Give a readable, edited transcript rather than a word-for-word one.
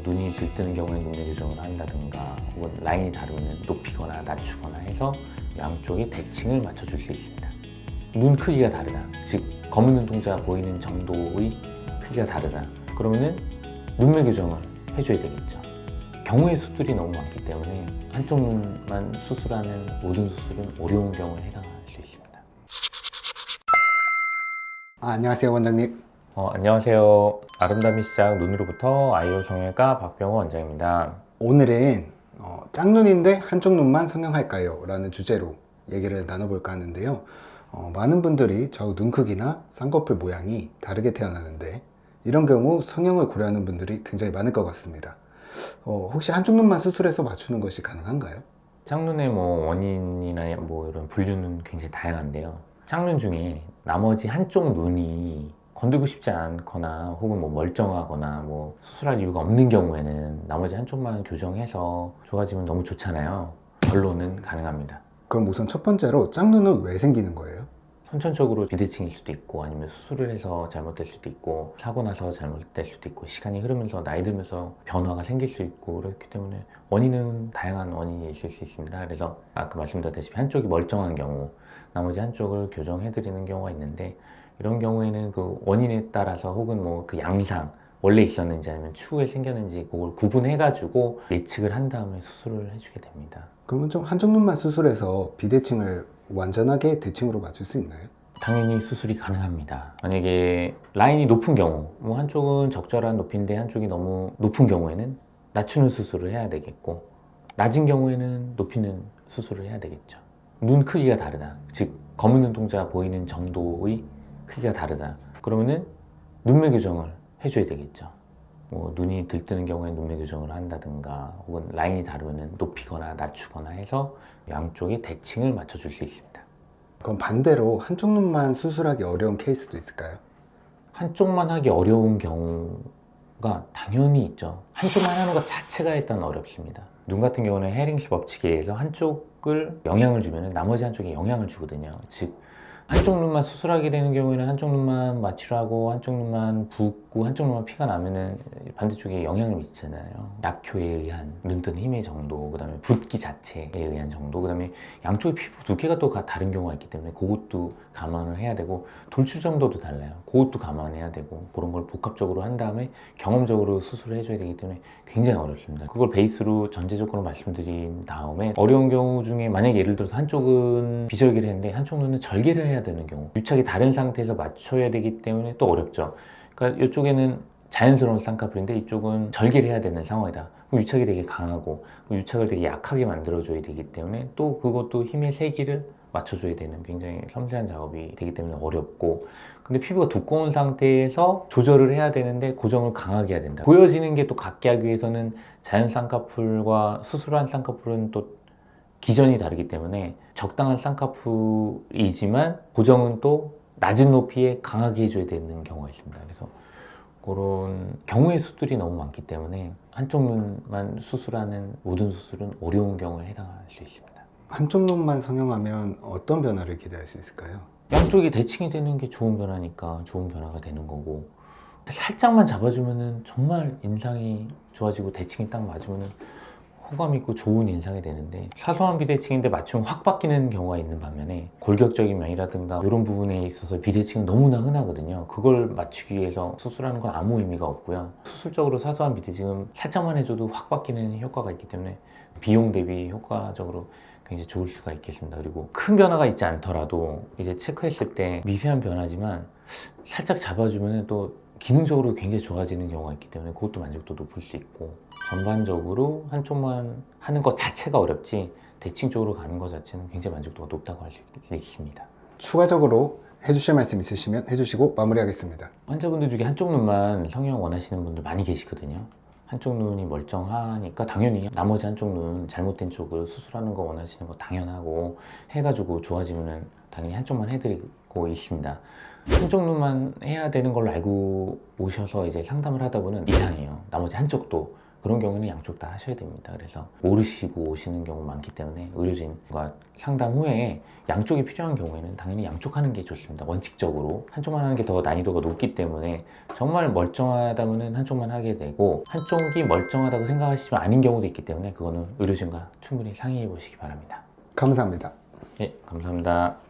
눈이 들뜨는 경우에 눈매 교정을 한다든가 혹은 라인이 다르면 높이거나 낮추거나 해서 양쪽의 대칭을 맞춰줄 수 있습니다. 눈 크기가 다르다, 즉 검은 눈동자가 보이는 정도의 크기가 다르다, 그러면은 눈매 교정을 해줘야 되겠죠. 경우의 수들이 너무 많기 때문에 한쪽 눈만 수술하는 모든 수술은 어려운 경우에 해당할 수 있습니다. 안녕하세요, 원장님. 안녕하세요. 아름다움의 시작 눈으로부터 아이오 성형외과 박병호 원장입니다. 오늘은 짝눈인데 한쪽 눈만 성형할까요? 라는 주제로 얘기를 나눠볼까 하는데요. 많은 분들이 좌우 눈 크기나 쌍꺼풀 모양이 다르게 태어나는데 이런 경우 성형을 고려하는 분들이 굉장히 많을 것 같습니다. 혹시 한쪽 눈만 수술해서 맞추는 것이 가능한가요? 짝눈의 원인이나 이런 분류는 굉장히 다양한데요. 짝눈 중에 나머지 한쪽 눈이 건들고 싶지 않거나 혹은 멀쩡하거나 수술할 이유가 없는 경우에는 나머지 한쪽만 교정해서 좋아지면 너무 좋잖아요. 결론은 가능합니다. 그럼 우선 첫 번째로 짝눈은 왜 생기는 거예요? 선천적으로 비대칭일 수도 있고, 아니면 수술을 해서 잘못될 수도 있고, 사고 나서 잘못될 수도 있고, 시간이 흐르면서 나이 들면서 변화가 생길 수 있고, 그렇기 때문에 원인은 다양한 원인이 있을 수 있습니다. 그래서 아까 말씀드렸다시피 한쪽이 멀쩡한 경우, 나머지 한쪽을 교정해드리는 경우가 있는데, 이런 경우에는 그 원인에 따라서 혹은 그 양상, 원래 있었는지 아니면 추후에 생겼는지 그걸 구분해가지고 예측을 한 다음에 수술을 해주게 됩니다. 그러면 좀 한쪽 눈만 수술해서 비대칭을 완전하게 대칭으로 맞출 수 있나요? 당연히 수술이 가능합니다. 만약에 라인이 높은 경우, 한쪽은 적절한 높이인데 한쪽이 너무 높은 경우에는 낮추는 수술을 해야 되겠고, 낮은 경우에는 높이는 수술을 해야 되겠죠. 눈 크기가 다르다, 즉 검은 눈동자가 보이는 정도의 크기가 다르다, 그러면은 눈매 교정을 해줘야 되겠죠. 눈이 들뜨는 경우에 눈매 교정을 한다든가 혹은 라인이 다르면 높이거나 낮추거나 해서 양쪽의 대칭을 맞춰줄 수 있습니다. 그럼 반대로 한쪽 눈만 수술하기 어려운 케이스도 있을까요? 한쪽만 하기 어려운 경우가 당연히 있죠. 한쪽만 하는 것 자체가 일단 어렵습니다. 눈 같은 경우는 헤링스 법칙에 의해서 한쪽을 영향을 주면 나머지 한쪽에 영향을 주거든요. 즉 한쪽 눈만 수술하게 되는 경우에는 한쪽 눈만 마취하고 한쪽 눈만 붓고 한쪽 눈만 피가 나면은 반대쪽에 영향을 미치잖아요. 약효에 의한 눈뜨는 힘의 정도, 그 다음에 붓기 자체에 의한 정도, 그 다음에 양쪽의 피부 두께가 또 다른 경우가 있기 때문에 그것도 감안을 해야 되고, 돌출 정도도 달라요. 그것도 감안해야 되고, 그런 걸 복합적으로 한 다음에 경험적으로 수술을 해줘야 되기 때문에 굉장히 어렵습니다. 그걸 베이스로 전제 조건을 말씀드린 다음에 어려운 경우 중에 만약에 예를 들어서 한쪽은 비절개를 했는데 한쪽 눈은 절개를 해야 되는 경우, 유착이 다른 상태에서 맞춰야 되기 때문에 또 어렵죠. 그러니까 이쪽에는 자연스러운 쌍꺼풀인데 이쪽은 절개를 해야 되는 상황이다. 그럼 유착이 되게 강하고 유착을 되게 약하게 만들어줘야 되기 때문에 또 그것도 힘의 세기를 맞춰줘야 되는 굉장히 섬세한 작업이 되기 때문에 어렵고, 근데 피부가 두꺼운 상태에서 조절을 해야 되는데 고정을 강하게 해야 된다. 보여지는 게 또 같게 하기 위해서는 자연 쌍꺼풀과 수술한 쌍꺼풀은 또 기전이 다르기 때문에 적당한 쌍꺼풀이지만 고정은 또 낮은 높이에 강하게 해줘야 되는 경우가 있습니다. 그래서 그런 경우의 수들이 너무 많기 때문에 한쪽 눈만 수술하는 모든 수술은 어려운 경우에 해당할 수 있습니다. 한쪽 눈만 성형하면 어떤 변화를 기대할 수 있을까요? 양쪽이 대칭이 되는 게 좋은 변화니까 좋은 변화가 되는 거고, 살짝만 잡아주면은 정말 인상이 좋아지고 대칭이 딱 맞으면은 호감 있고 좋은 인상이 되는데, 사소한 비대칭인데 맞추면 확 바뀌는 경우가 있는 반면에 골격적인 면이라든가 이런 부분에 있어서 비대칭은 너무나 흔하거든요. 그걸 맞추기 위해서 수술하는 건 아무 의미가 없고요. 수술적으로 사소한 비대칭은 살짝만 해줘도 확 바뀌는 효과가 있기 때문에 비용 대비 효과적으로 굉장히 좋을 수가 있겠습니다. 그리고 큰 변화가 있지 않더라도 이제 체크했을 때 미세한 변화지만 살짝 잡아주면 또 기능적으로 굉장히 좋아지는 경우가 있기 때문에 그것도 만족도 높을 수 있고, 전반적으로 한쪽만 하는 것 자체가 어렵지 대칭 쪽으로 가는 것 자체는 굉장히 만족도가 높다고 할 수 있습니다. 추가적으로 해주실 말씀 있으시면 해주시고 마무리하겠습니다. 환자분들 중에 한쪽 눈만 성형 원하시는 분들 많이 계시거든요. 한쪽 눈이 멀쩡하니까 당연히 나머지 한쪽 눈 잘못된 쪽을 수술하는 거 원하시는 거 당연하고, 해가지고 좋아지면 당연히 한쪽만 해드리고 있습니다. 한쪽 눈만 해야 되는 걸로 알고 오셔서 이제 상담을 하다 보면 이상해요. 나머지 한쪽도 그런 경우는 양쪽 다 하셔야 됩니다. 그래서 모르시고 오시는 경우 많기 때문에 의료진과 상담 후에 양쪽이 필요한 경우에는 당연히 양쪽 하는 게 좋습니다. 원칙적으로 한쪽만 하는 게 더 난이도가 높기 때문에 정말 멀쩡하다면 한쪽만 하게 되고 한쪽이 멀쩡하다고 생각하시면 아닌 경우도 있기 때문에 그거는 의료진과 충분히 상의해 보시기 바랍니다. 감사합니다. 네, 감사합니다.